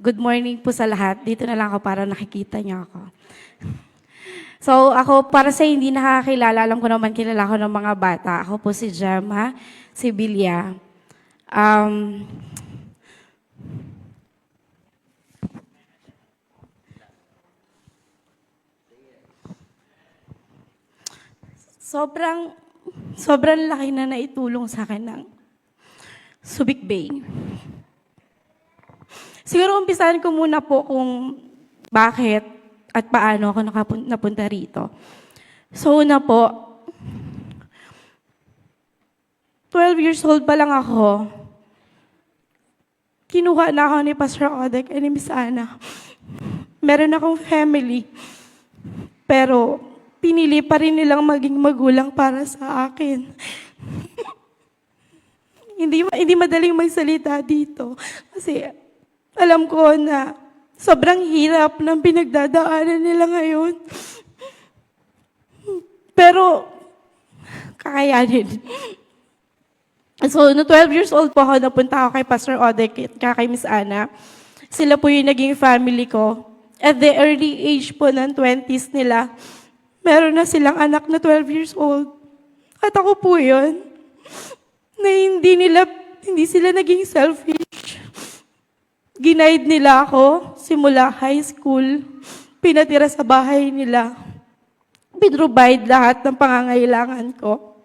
Good morning po sa lahat. Dito na lang ako para nakikita niyo ako. So, ako, para sa hindi nakakilala, alam ko naman kilala ko ng mga bata. Ako po si Gemma Sibilia. Sobrang laki na naitulong sa akin ng Subic Bay. Siguro umpisahan ko muna po kung bakit at paano ako napunta rito. So una po, 12 years old pa lang ako, kinuha na ako ni Pastor Odek and ni Miss Ana. Meron akong family, pero pinili pa rin nilang maging magulang para sa akin. Hindi madaling magsalita dito kasi alam ko na sobrang hirap ng pinagdadaanan nila ngayon. Pero kakayanin. So, no 12 years old po ako, napunta ako kay Pastor Odek at kay Miss Ana. Sila po yung naging family ko. At the early age po ng 20s nila, meron na silang anak na 12 years old. At ako po yun, na hindi sila naging selfish. Ginaid nila ako simula high school, pinatira sa bahay nila, pinrovide lahat ng pangangailangan ko.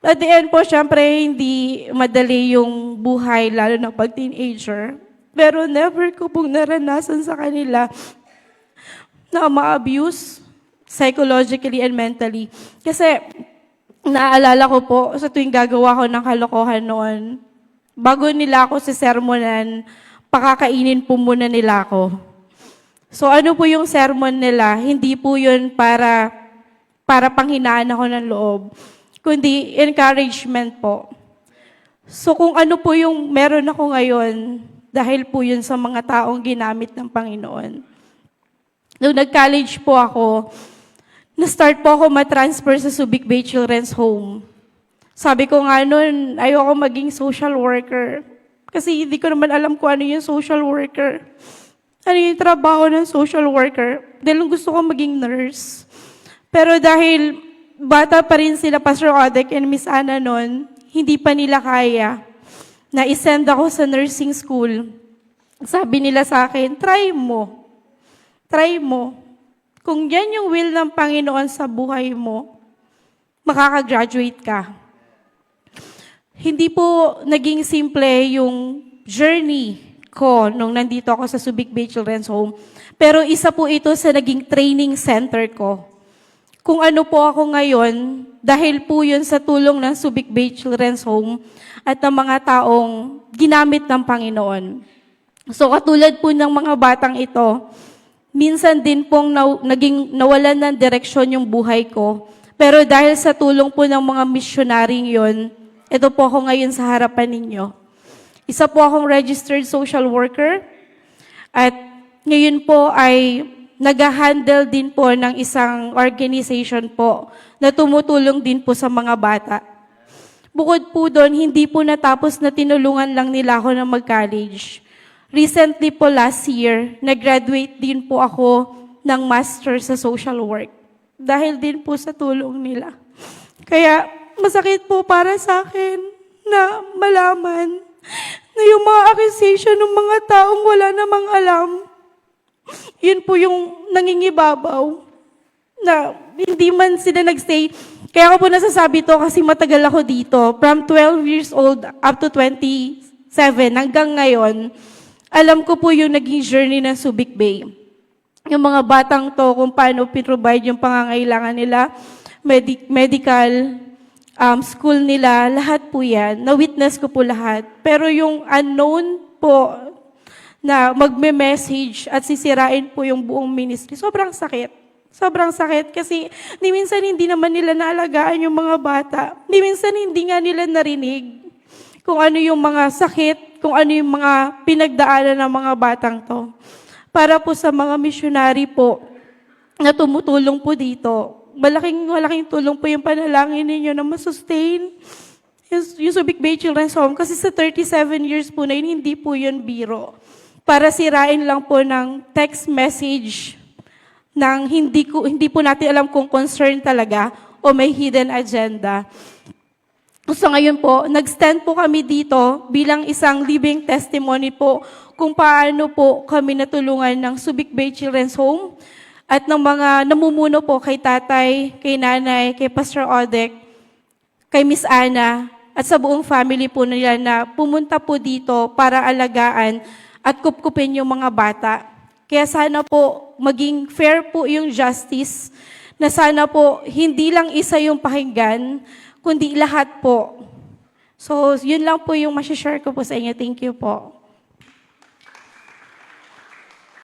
At the end po, syempre, hindi madali yung buhay, lalo na pag teenager. Pero never ko pong naranasan sa kanila na ma-abuse psychologically and mentally. Kasi naalala ko po sa tuwing gagawa ko ng kalokohan noon, bago nila ako sermonan, pakakainin po muna nila ako. So ano po yung sermon nila? Hindi po yun para panghinaan ako ng loob, kundi encouragement po. So kung ano po yung meron ako ngayon, dahil po yun sa mga taong ginamit ng Panginoon. Nung nag-college po ako, na-start po ako ma-transfer sa Subic Bay Children's Home. Sabi ko nga noon, ayoko maging social worker. Kasi hindi ko naman alam kung ano yung social worker. Ano yung trabaho ng social worker. Dahil gusto ko maging nurse. Pero dahil bata pa rin sila, Pastor Odek and Miss Ana noon, hindi pa nila kaya na isend ako sa nursing school. Sabi nila sa akin, try mo. Try mo. Kung yan yung will ng Panginoon sa buhay mo, makakagraduate ka. Hindi po naging simple yung journey ko nung nandito ako sa Subic Bay Children's Home. Pero isa po ito sa naging training center ko. Kung ano po ako ngayon, dahil po yun sa tulong ng Subic Bay Children's Home at ng mga taong ginamit ng Panginoon. So katulad po ng mga batang ito, minsan din pong naging nawalan ng direksyon yung buhay ko. Pero dahil sa tulong po ng mga missionaryong yun, ito po ako ngayon sa harapan ninyo. Isa po akong registered social worker at ngayon po ay nag-handle din po ng isang organization po na tumutulong din po sa mga bata. Bukod po doon, hindi po natapos na tinulungan lang nila ako na mag-college. Recently po last year, nag-graduate din po ako ng master sa social work. Dahil din po sa tulong nila. Kaya masakit po para sa akin na malaman na yung mga accusation ng mga taong wala namang alam, yun po yung nangingibabaw na hindi man sila nagstay. Kaya ako po nasasabi to kasi matagal ako dito. From 12 years old up to 27 hanggang ngayon, alam ko po yung naging journey ng Subic Bay. Yung mga batang to, kung paano pinrovide yung pangangailangan nila, medical, school nila, lahat po yan. Na-witness ko po lahat. Pero yung unknown po na magme-message at sisirain po yung buong ministry, sobrang sakit. Sobrang sakit kasi ni minsan hindi naman nila naalagaan yung mga bata. Ni minsan hindi nga nila narinig kung ano yung mga sakit, kung ano yung mga pinagdaanan ng mga batang to. Para po sa mga missionary po na tumutulong po dito, malaking tulong po yung panalangin ninyo na masustain yung Subic Bay Children's Home. Kasi sa 37 years po na yun, hindi po yun biro. para sirain lang po ng text message ng hindi po natin alam kung concern talaga o may hidden agenda. So ngayon po, nag-stand po kami dito bilang isang living testimony po kung paano po kami natulungan ng Subic Bay Children's Home at ng mga namumuno po kay tatay, kay nanay, kay Pastor Odek, kay Miss Ana, at sa buong family po nila na pumunta po dito para alagaan at kupkupin yung mga bata. Kaya sana po maging fair po yung justice, na sana po hindi lang isa yung pakinggan, kundi lahat po. So, yun lang po yung masishare ko po sa inyo. Thank you po.